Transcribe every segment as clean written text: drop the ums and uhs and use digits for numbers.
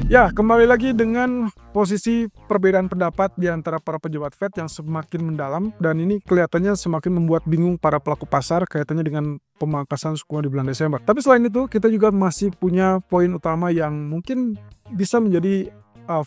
Ya, kembali lagi dengan posisi perbedaan pendapat di antara para pejabat Fed yang semakin mendalam dan ini kelihatannya semakin membuat bingung para pelaku pasar kaitannya dengan pemangkasan suku bunga di bulan Desember. Tapi selain itu, kita juga masih punya poin utama yang mungkin bisa menjadi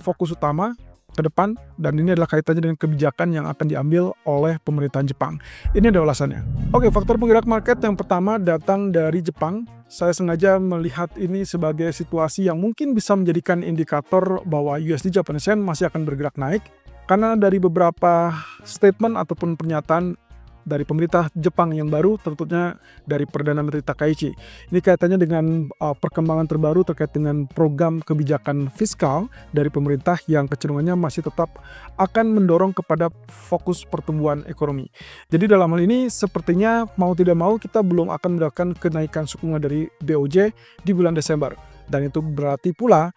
fokus utama ke depan dan ini adalah kaitannya dengan kebijakan yang akan diambil oleh pemerintahan Jepang. Ini ada ulasannya. Oke, faktor penggerak market yang pertama datang dari Jepang. Saya sengaja melihat ini sebagai situasi yang mungkin bisa menjadikan indikator bahwa USD Japanese Yen masih akan bergerak naik karena dari beberapa statement ataupun pernyataan dari pemerintah Jepang yang baru, tentunya dari Perdana Menteri Takaichi. Ini kaitannya dengan perkembangan terbaru terkait dengan program kebijakan fiskal dari pemerintah yang kecenderungannya masih tetap akan mendorong kepada fokus pertumbuhan ekonomi. Jadi dalam hal ini sepertinya mau tidak mau kita belum akan mendapatkan kenaikan suku bunga dari BOJ di bulan Desember. Dan itu berarti pula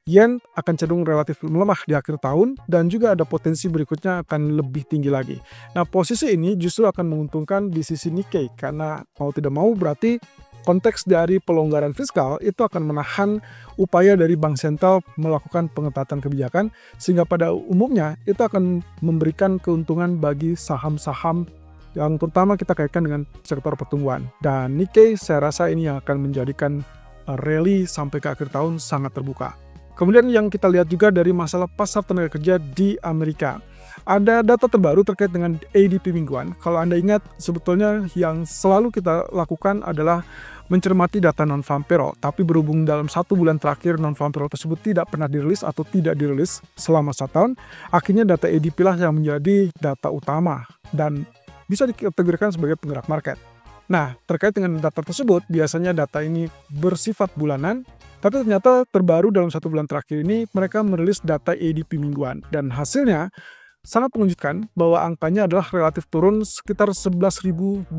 Yen akan cenderung relatif melemah di akhir tahun dan juga ada potensi berikutnya akan lebih tinggi lagi. Nah, posisi ini justru akan menguntungkan di sisi Nikkei karena mau tidak mau berarti konteks dari pelonggaran fiskal itu akan menahan upaya dari bank sentral melakukan pengetatan kebijakan sehingga pada umumnya itu akan memberikan keuntungan bagi saham-saham yang terutama kita kaitkan dengan sektor pertumbuhan. Dan Nikkei saya rasa ini yang akan menjadikan rally sampai ke akhir tahun sangat terbuka. Kemudian yang kita lihat juga dari masalah pasar tenaga kerja di Amerika. Ada data terbaru terkait dengan ADP mingguan. Kalau Anda ingat, sebetulnya yang selalu kita lakukan adalah mencermati data non-farm payroll. Tapi berhubung dalam 1 bulan terakhir non-farm payroll tersebut tidak pernah dirilis atau tidak dirilis selama 1 tahun, akhirnya data ADP lah yang menjadi data utama dan bisa dikategorikan sebagai penggerak market. Nah, terkait dengan data tersebut, biasanya data ini bersifat bulanan, tapi ternyata terbaru dalam 1 bulan terakhir ini mereka merilis data ADP mingguan dan hasilnya sangat mengejutkan bahwa angkanya adalah relatif turun sekitar 11.250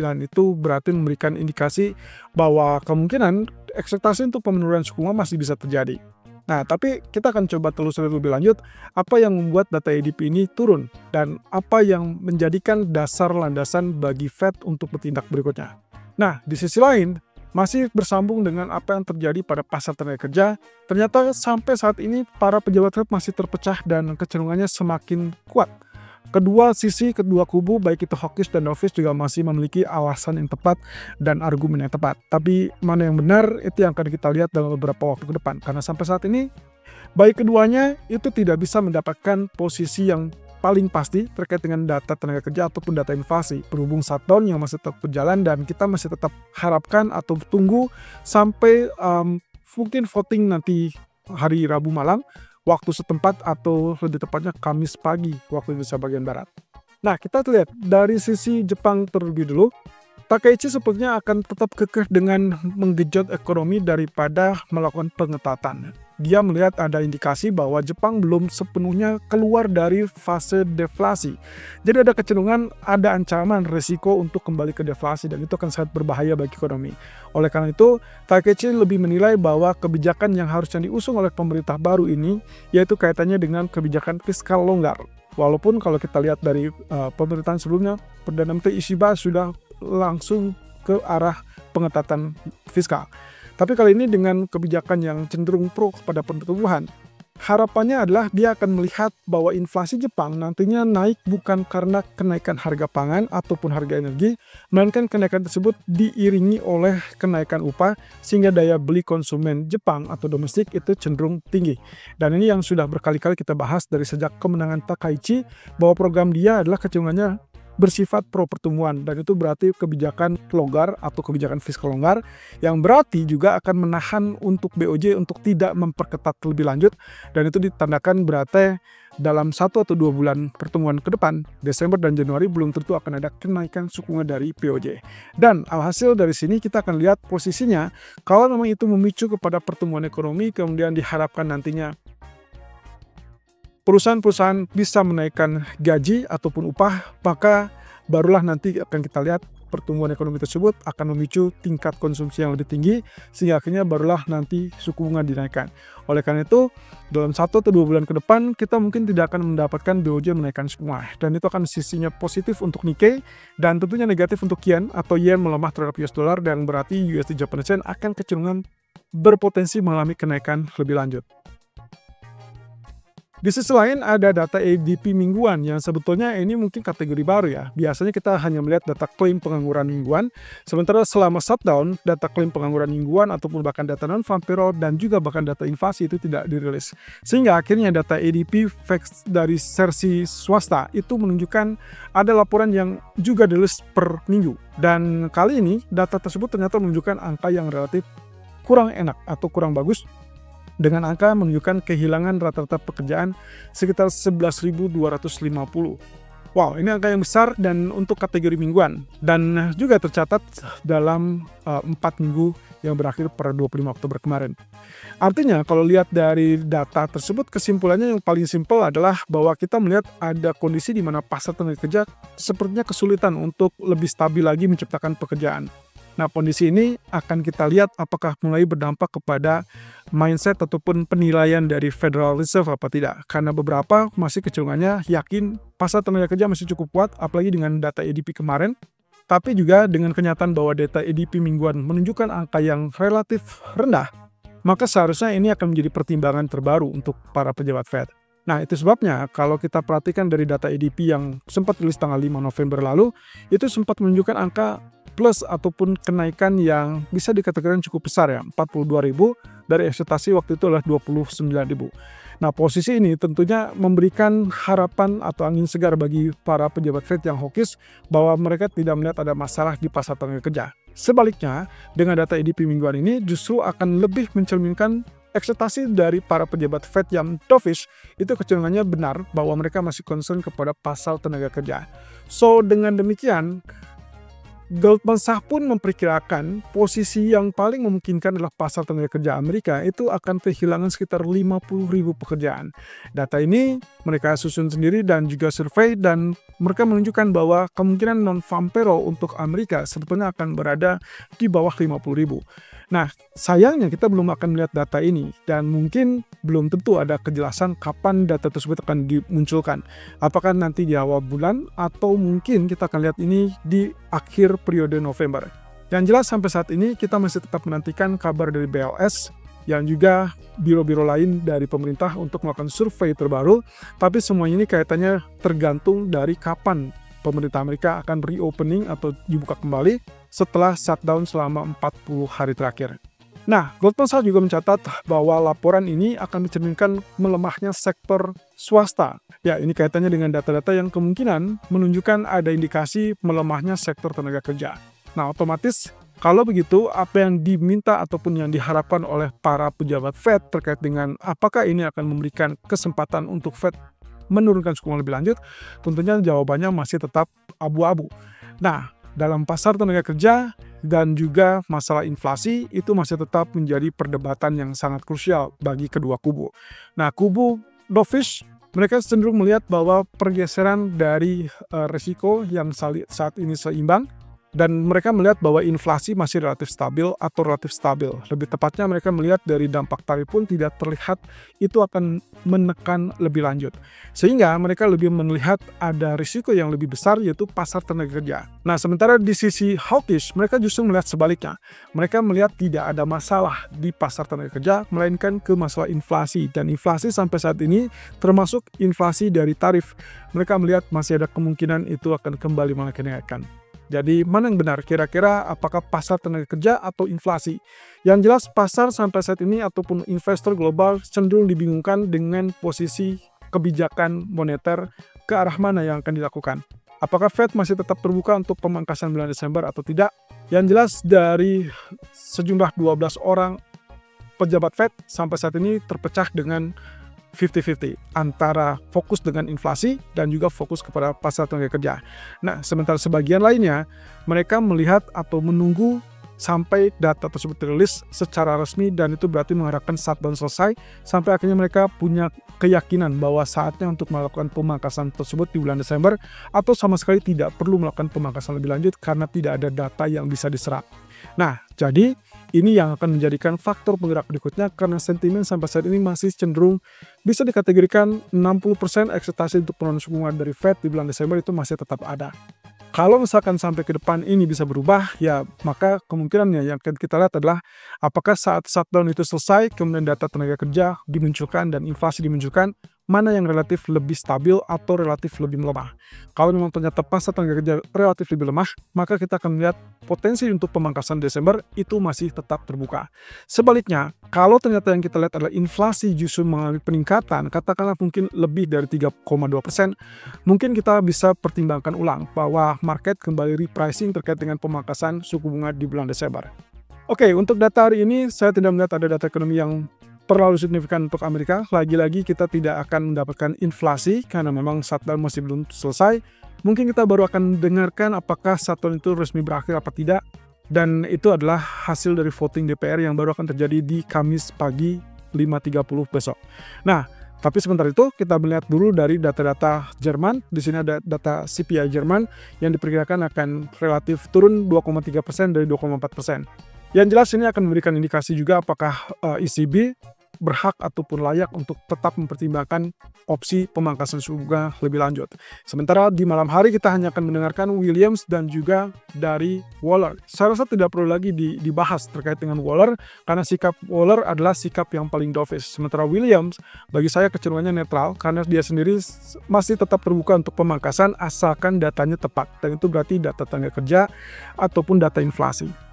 dan itu berarti memberikan indikasi bahwa kemungkinan ekspektasi untuk penurunan suku bunga masih bisa terjadi. Nah, tapi kita akan coba telusuri lebih lanjut apa yang membuat data ADP ini turun dan apa yang menjadikan dasar landasan bagi Fed untuk bertindak berikutnya. Nah, di sisi lain, masih bersambung dengan apa yang terjadi pada pasar tenaga kerja, ternyata sampai saat ini para pejabat Fed masih terpecah dan kecenderungannya semakin kuat. Kedua kubu, baik itu hawkish dan dovish juga masih memiliki alasan yang tepat dan argumen yang tepat. Tapi mana yang benar, itu yang akan kita lihat dalam beberapa waktu ke depan. Karena sampai saat ini, baik keduanya itu tidak bisa mendapatkan posisi yang paling pasti terkait dengan data tenaga kerja ataupun data inflasi. Berhubung shutdown yang masih tetap berjalan dan kita masih tetap harapkan atau tunggu sampai mungkin voting nanti hari Rabu malam, waktu setempat atau lebih tepatnya Kamis pagi waktu Indonesia bagian Barat. Nah, kita lihat dari sisi Jepang terlebih dulu. Takaichi sepertinya akan tetap kekeh dengan menggenjot ekonomi daripada melakukan pengetatan. Dia melihat ada indikasi bahwa Jepang belum sepenuhnya keluar dari fase deflasi. Jadi ada kecenderungan, ada ancaman resiko untuk kembali ke deflasi dan itu akan sangat berbahaya bagi ekonomi. Oleh karena itu, Takaichi lebih menilai bahwa kebijakan yang harusnya diusung oleh pemerintah baru ini yaitu kaitannya dengan kebijakan fiskal longgar. Walaupun kalau kita lihat dari pemerintahan sebelumnya, Perdana Menteri Ishiba sudah langsung ke arah pengetatan fiskal. Tapi kali ini dengan kebijakan yang cenderung pro kepada pertumbuhan, harapannya adalah dia akan melihat bahwa inflasi Jepang nantinya naik bukan karena kenaikan harga pangan ataupun harga energi, melainkan kenaikan tersebut diiringi oleh kenaikan upah sehingga daya beli konsumen Jepang atau domestik itu cenderung tinggi. Dan ini yang sudah berkali-kali kita bahas dari sejak kemenangan Takaichi bahwa program dia adalah kecenderungannya bersifat pro pertumbuhan dan itu berarti kebijakan longgar atau kebijakan fiskal longgar yang berarti juga akan menahan untuk BOJ untuk tidak memperketat lebih lanjut dan itu ditandakan berarti dalam 1 atau 2 bulan pertemuan ke depan, Desember dan Januari belum tentu akan ada kenaikan suku bunga dari BOJ. Dan alhasil dari sini kita akan lihat posisinya kalau memang itu memicu kepada pertumbuhan ekonomi kemudian diharapkan nantinya perusahaan-perusahaan bisa menaikkan gaji ataupun upah, maka barulah nanti akan kita lihat pertumbuhan ekonomi tersebut akan memicu tingkat konsumsi yang lebih tinggi, sehingga akhirnya barulah nanti suku bunga dinaikkan. Oleh karena itu, dalam 1 atau 2 bulan ke depan, kita mungkin tidak akan mendapatkan BOJ menaikkan suku bunga. Dan itu akan sisinya positif untuk Nikkei, dan tentunya negatif untuk Yen, atau Yen melemah terhadap US dollar, dan berarti USD Japanese Yen akan kecenderungan berpotensi mengalami kenaikan lebih lanjut. Di sisi lain ada data ADP mingguan yang sebetulnya ini mungkin kategori baru ya. Biasanya kita hanya melihat data klaim pengangguran mingguan, sementara selama shutdown, data klaim pengangguran mingguan ataupun bahkan data non-farm payroll dan juga bahkan data inflasi itu tidak dirilis. Sehingga akhirnya data ADP dari versi swasta itu menunjukkan ada laporan yang juga dirilis per minggu. Dan kali ini data tersebut ternyata menunjukkan angka yang relatif kurang enak atau kurang bagus, dengan angka menunjukkan kehilangan rata-rata pekerjaan sekitar 11.250. Wow, ini angka yang besar dan untuk kategori mingguan. Dan juga tercatat dalam 4 minggu yang berakhir pada 25 Oktober kemarin. Artinya kalau lihat dari data tersebut, kesimpulannya yang paling simpel adalah bahwa kita melihat ada kondisi di mana pasar tenaga kerja sepertinya kesulitan untuk lebih stabil lagi menciptakan pekerjaan. Nah, kondisi ini akan kita lihat apakah mulai berdampak kepada mindset ataupun penilaian dari Federal Reserve apa tidak. Karena beberapa masih kecenderungannya yakin pasar tenaga kerja masih cukup kuat, apalagi dengan data ADP kemarin. Tapi juga dengan kenyataan bahwa data ADP mingguan menunjukkan angka yang relatif rendah, maka seharusnya ini akan menjadi pertimbangan terbaru untuk para pejabat Fed. Nah, itu sebabnya kalau kita perhatikan dari data ADP yang sempat rilis tanggal 5 November lalu, itu sempat menunjukkan angka plus ataupun kenaikan yang bisa dikategorikan cukup besar ya, 42.000 dari ekspektasi waktu itu adalah 29.000. Nah, posisi ini tentunya memberikan harapan atau angin segar bagi para pejabat Fed yang hawkish bahwa mereka tidak melihat ada masalah di pasar tenaga kerja. Sebaliknya, dengan data ADP mingguan ini justru akan lebih mencerminkan ekspektasi dari para pejabat Fed yang dovish itu kecenderungannya benar bahwa mereka masih concern kepada pasar tenaga kerja. So, dengan demikian, Goldman Sachs pun memperkirakan posisi yang paling memungkinkan adalah pasar tenaga kerja Amerika itu akan kehilangan sekitar 50.000 pekerjaan. Data ini mereka susun sendiri dan juga survei, dan mereka menunjukkan bahwa kemungkinan non-farm payroll untuk Amerika sebetulnya akan berada di bawah 50.000. Nah, sayangnya kita belum akan melihat data ini dan mungkin belum tentu ada kejelasan kapan data tersebut akan dimunculkan. Apakah nanti di awal bulan atau mungkin kita akan lihat ini di akhir periode November. Yang jelas sampai saat ini kita masih tetap menantikan kabar dari BLS yang juga biro-biro lain dari pemerintah untuk melakukan survei terbaru, tapi semua ini kaitannya tergantung dari kapan pemerintah Amerika akan reopening atau dibuka kembali setelah shutdown selama 40 hari terakhir. Nah, Goldman Sachs juga mencatat bahwa laporan ini akan mencerminkan melemahnya sektor swasta. Ya, ini kaitannya dengan data-data yang kemungkinan menunjukkan ada indikasi melemahnya sektor tenaga kerja. Nah, otomatis kalau begitu, apa yang diminta ataupun yang diharapkan oleh para pejabat Fed terkait dengan apakah ini akan memberikan kesempatan untuk Fed menurunkan suku bunga lebih lanjut, tentunya jawabannya masih tetap abu-abu. Nah, dalam pasar tenaga kerja dan juga masalah inflasi itu masih tetap menjadi perdebatan yang sangat krusial bagi kedua kubu. Nah, kubu dovish mereka cenderung melihat bahwa pergeseran dari risiko yang saat ini seimbang, dan mereka melihat bahwa inflasi masih relatif stabil atau relatif stabil. Lebih tepatnya mereka melihat dari dampak tarif pun tidak terlihat itu akan menekan lebih lanjut. Sehingga mereka lebih melihat ada risiko yang lebih besar yaitu pasar tenaga kerja. Nah, sementara di sisi hawkish mereka justru melihat sebaliknya. Mereka melihat tidak ada masalah di pasar tenaga kerja melainkan ke masalah inflasi. Dan inflasi sampai saat ini termasuk inflasi dari tarif. Mereka melihat masih ada kemungkinan itu akan kembali menaikkan. Jadi mana yang benar? Kira-kira apakah pasar tenaga kerja atau inflasi? Yang jelas pasar sampai saat ini ataupun investor global cenderung dibingungkan dengan posisi kebijakan moneter ke arah mana yang akan dilakukan. Apakah Fed masih tetap terbuka untuk pemangkasan bulan Desember atau tidak? Yang jelas dari sejumlah 12 orang pejabat Fed sampai saat ini terpecah dengan 50-50 antara fokus dengan inflasi dan juga fokus kepada pasar tenaga kerja. Nah, sementara sebagian lainnya mereka melihat atau menunggu sampai data tersebut dirilis secara resmi, dan itu berarti mengharapkan shutdown selesai sampai akhirnya mereka punya keyakinan bahwa saatnya untuk melakukan pemangkasan tersebut di bulan Desember, atau sama sekali tidak perlu melakukan pemangkasan lebih lanjut karena tidak ada data yang bisa diserap. Nah, jadi ini yang akan menjadikan faktor penggerak berikutnya karena sentimen sampai saat ini masih cenderung bisa dikategorikan 60% ekspektasi untuk penurunan suku bunga dari Fed di bulan Desember itu masih tetap ada. Kalau misalkan sampai ke depan ini bisa berubah, ya maka kemungkinannya yang akan kita lihat adalah apakah saat shutdown itu selesai, kemudian data tenaga kerja dimunculkan dan inflasi dimunculkan, mana yang relatif lebih stabil atau relatif lebih melemah. Kalau memang ternyata pasar tenaga kerja relatif lebih lemah, maka kita akan melihat potensi untuk pemangkasan Desember itu masih tetap terbuka. Sebaliknya, kalau ternyata yang kita lihat adalah inflasi justru mengalami peningkatan, katakanlah mungkin lebih dari 3,2%, mungkin kita bisa pertimbangkan ulang bahwa market kembali repricing terkait dengan pemangkasan suku bunga di bulan Desember. Oke, untuk data hari ini saya tidak melihat ada data ekonomi yang terlalu signifikan untuk Amerika. Lagi-lagi kita tidak akan mendapatkan inflasi karena memang shutdown masih belum selesai. Mungkin kita baru akan dengarkan apakah shutdown itu resmi berakhir apa tidak. Dan itu adalah hasil dari voting DPR yang baru akan terjadi di Kamis pagi 5.30 besok. Nah, tapi sebentar itu kita melihat dulu dari data-data Jerman. Di sini ada data CPI Jerman yang diperkirakan akan relatif turun 2,3% dari 2,4%. Yang jelas ini akan memberikan indikasi juga apakah ECB berhak ataupun layak untuk tetap mempertimbangkan opsi pemangkasan suku bunga lebih lanjut. Sementara di malam hari kita hanya akan mendengarkan Williams dan juga dari Waller. Saya rasa tidak perlu lagi dibahas terkait dengan Waller karena sikap Waller adalah sikap yang paling dovish. Sementara Williams bagi saya kecenderungannya netral karena dia sendiri masih tetap terbuka untuk pemangkasan asalkan datanya tepat. Dan itu berarti data tenaga kerja ataupun data inflasi.